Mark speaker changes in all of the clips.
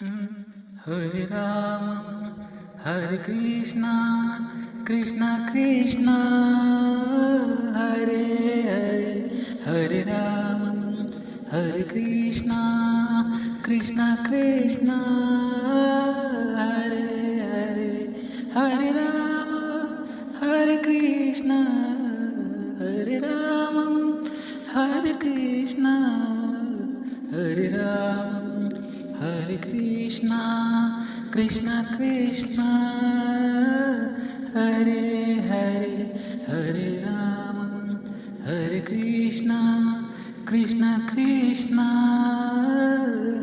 Speaker 1: Hare Rama, Hare Krishna, Krishna Krishna, Hare Hare, Hare Rama, Hare Krishna, Krishna Krishna, Hare Hare, Hare Rama, Hare Krishna, Hare Rama, Hare Krishna, Hare Rama, Hare Krishna, Krishna Krishna, Hare Hare, Hare Rama, Hare Krishna, Krishna Krishna,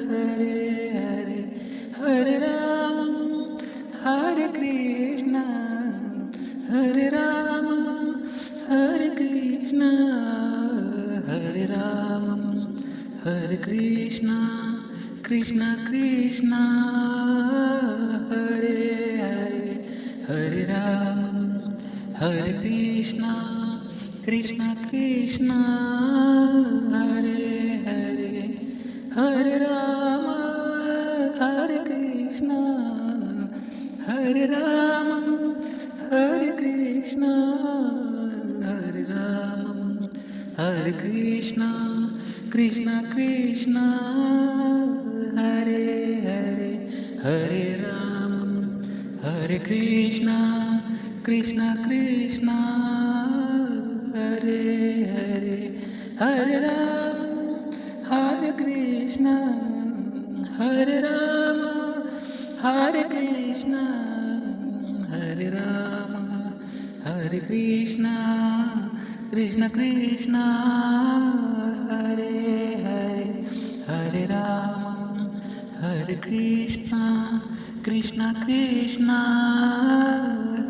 Speaker 1: Hare Hare, Hare Rama, Hare Krishna, Hare Rama, Hare Krishna, Hare Rama, Hare Krishna, Krishna Krishna, Hare Hare, Hare Rama, Hare Krishna, Krishna Krishna, Hare Hare, Hare Rama, Hare Krishna, Hare Rama, Hare Krishna, Hare Rama, Hare Krishna, Krishna Krishna, Hare Hare, Hare Rama, Hare Krishna, Krishna Krishna, Hare Hare, Hare Rama, Hare Krishna, Hare Rama, Hare Krishna, Hare Rama, Hare Krishna, Krishna Krishna, Hare Hare, Hare Rama, Hare Krishna, Krishna Krishna,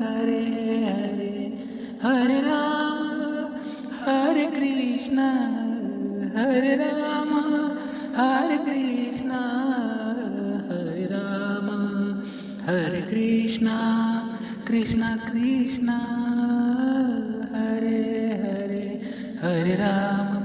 Speaker 1: Hare Hare, Hare Rama, Hare Krishna, Hare Rama, Hare Krishna, Hare Rama, Hare Krishna, Krishna Krishna, Hare Hare, Hare Rama,